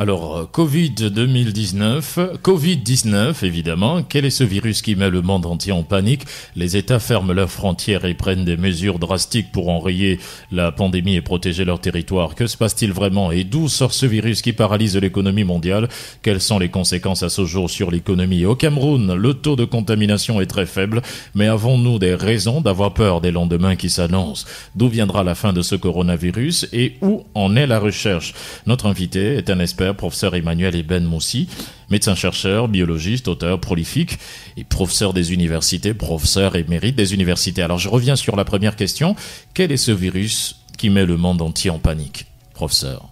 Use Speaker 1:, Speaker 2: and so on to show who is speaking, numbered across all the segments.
Speaker 1: Alors, Covid-19, évidemment. Quel est ce virus qui met le monde entier en panique? Les États ferment leurs frontières et prennent des mesures drastiques pour enrayer la pandémie et protéger leur territoire. Que se passe-t-il vraiment? Et d'où sort ce virus qui paralyse l'économie mondiale? Quelles sont les conséquences à ce jour sur l'économie? Au Cameroun, le taux de contamination est très faible, mais avons-nous des raisons d'avoir peur des lendemains qui s'annoncent? D'où viendra la fin de ce coronavirus et où en est la recherche? Notre invité est un expert, professeur Emmanuel Eben Moussi, médecin-chercheur, biologiste, auteur prolifique et professeur des universités, professeur émérite des universités. Alors je reviens sur la première question. Quel est ce virus qui met le monde entier en panique, professeur?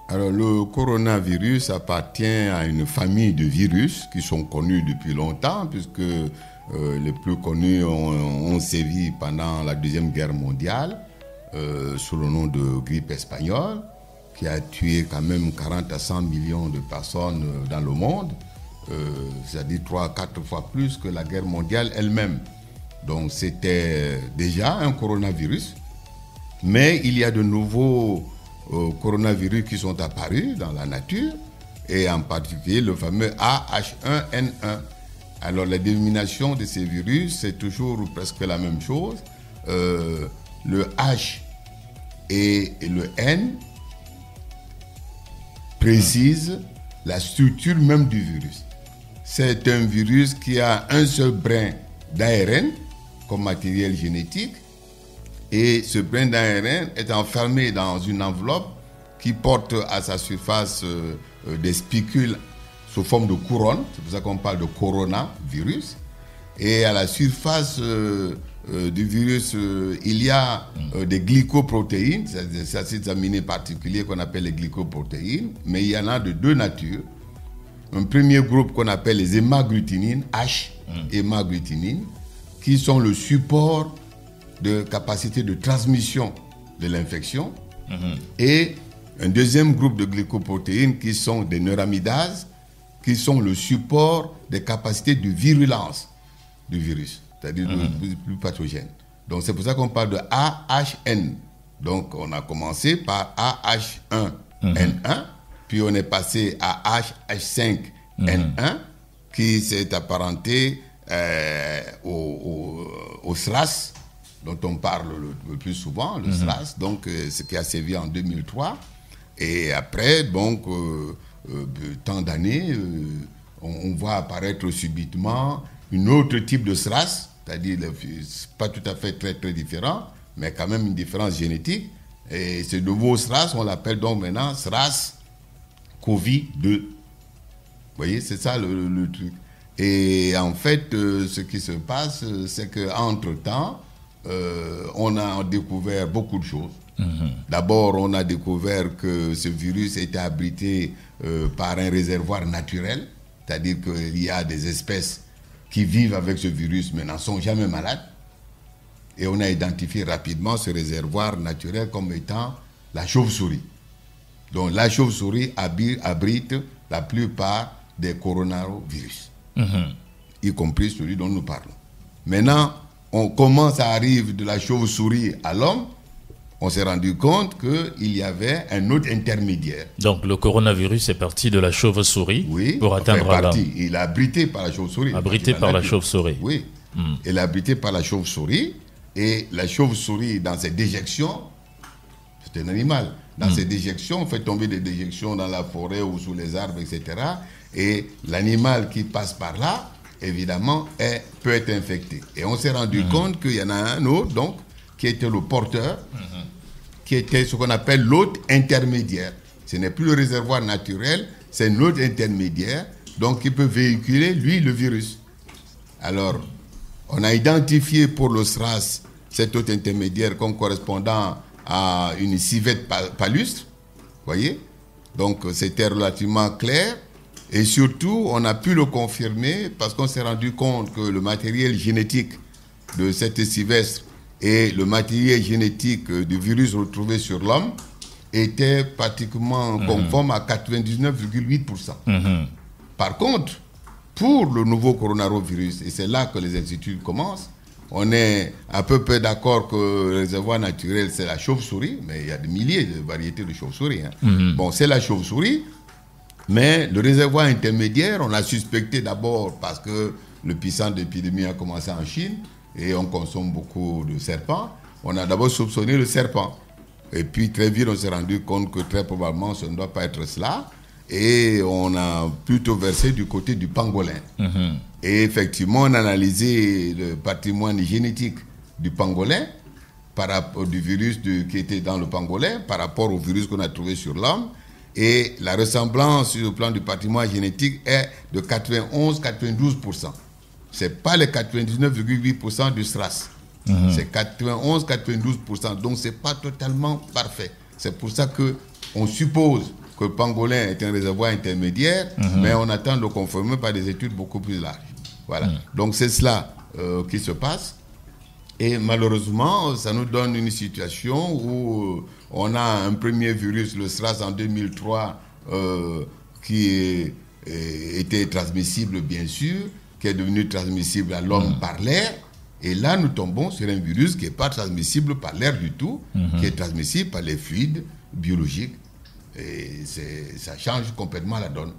Speaker 2: Alors le coronavirus appartient à une famille de virus qui sont connus depuis longtemps, puisque les plus connus ont sévi pendant la Deuxième Guerre mondiale sous le nom de grippe espagnole, qui a tué quand même 40 à 100 millions de personnes dans le monde, c'est-à-dire 3 à 4 fois plus que la guerre mondiale elle-même. Donc c'était déjà un coronavirus, mais il y a de nouveaux coronavirus qui sont apparus dans la nature, et en particulier le fameux AH1N1. Alors la dénomination de ces virus, c'est toujours presque la même chose. Le H et le N précise la structure même du virus. C'est un virus qui a un seul brin d'ARN comme matériel génétique, et ce brin d'ARN est enfermé dans une enveloppe qui porte à sa surface des spicules sous forme de couronne. C'est pour ça qu'on parle de coronavirus. Et à la surface du virus, il y a des glycoprotéines, c'est des acides aminés particuliers qu'on appelle les glycoprotéines, mais il y en a de deux natures. Un premier groupe qu'on appelle les hémagglutinines, hémagglutinines, qui sont le support de capacité de transmission de l'infection, et un deuxième groupe de glycoprotéines qui sont des neuramidases, qui sont le support des capacités de virulence du virus, c'est-à-dire plus pathogène. Donc c'est pour ça qu'on parle de AHN. Donc on a commencé par AH1N1, puis on est passé à AH5N1, qui s'est apparenté au SRAS, dont on parle le plus souvent, le SRAS, donc ce qui a sévi en 2003. Et après, donc, tant d'années, on voit apparaître subitement un autre type de SRAS, c'est-à-dire pas tout à fait très très différent, mais quand même une différence génétique. Et ce nouveau SRAS, on l'appelle donc maintenant SRAS-CoV-2. Vous voyez, c'est ça le truc. Et en fait, ce qui se passe, c'est qu'entre-temps, on a découvert beaucoup de choses. D'abord, on a découvert que ce virus était abrité par un réservoir naturel, c'est-à-dire qu'il y a des espèces qui vivent avec ce virus mais n'en sont jamais malades. Et on a identifié rapidement ce réservoir naturel comme étant la chauve-souris. Donc la chauve-souris abrite la plupart des coronavirus, y compris celui dont nous parlons. Maintenant, comment ça arrive de la chauve-souris à l'homme? On s'est rendu compte qu'il y avait un autre intermédiaire.
Speaker 1: Donc le coronavirus est parti de la chauve-souris pour atteindre l'homme.
Speaker 2: Il est abrité par la chauve-souris.
Speaker 1: Abrité par la chauve-souris.
Speaker 2: Oui. Il est abrité par la chauve-souris. Et la chauve-souris, dans ses déjections, c'est un animal. Dans ses déjections, on fait tomber des déjections dans la forêt ou sous les arbres, etc. Et l'animal qui passe par là, évidemment, peut être infecté. Et on s'est rendu compte qu'il y en a un autre, donc, qui était le porteur, qui était ce qu'on appelle l'hôte intermédiaire. Ce n'est plus le réservoir naturel, c'est un hôte intermédiaire, donc qui peut véhiculer, lui, le virus. Alors, on a identifié pour le SRAS cet hôte intermédiaire comme correspondant à une civette palustre, voyez. Donc, c'était relativement clair. Et surtout, on a pu le confirmer parce qu'on s'est rendu compte que le matériel génétique de cette civette et le matériel génétique du virus retrouvé sur l'homme était pratiquement conforme à 99,8%. Par contre, pour le nouveau coronavirus, et c'est là que les instituts commencent, on est à peu près d'accord que le réservoir naturel, c'est la chauve-souris, mais il y a des milliers de variétés de chauve-souris. Bon, c'est la chauve-souris, Mais le réservoir intermédiaire, on l'a suspecté d'abord parce que le puissant d'épidémie a commencé en Chine et on consomme beaucoup de serpents. On a d'abord soupçonné le serpent. Et puis très vite, on s'est rendu compte que très probablement, ce ne doit pas être cela. Et on a plutôt versé du côté du pangolin. Et effectivement, on a analysé le patrimoine génétique du pangolin, par rapport du virus qui était dans le pangolin, par rapport au virus qu'on a trouvé sur l'homme. Et la ressemblance sur le plan du patrimoine génétique est de 91-92%. Ce n'est pas les 99,8% du SRAS. C'est 91-92%. Donc, ce n'est pas totalement parfait. C'est pour ça qu'on suppose que le pangolin est un réservoir intermédiaire, mais on attend de le confirmer par des études beaucoup plus larges. Voilà. Donc, c'est cela qui se passe. Et malheureusement, ça nous donne une situation où on a un premier virus, le SRAS en 2003, qui était transmissible, bien sûr, qui est devenu transmissible à l'homme par l'air. Et là, nous tombons sur un virus qui n'est pas transmissible par l'air du tout, qui est transmissible par les fluides biologiques. Et ça change complètement la donne.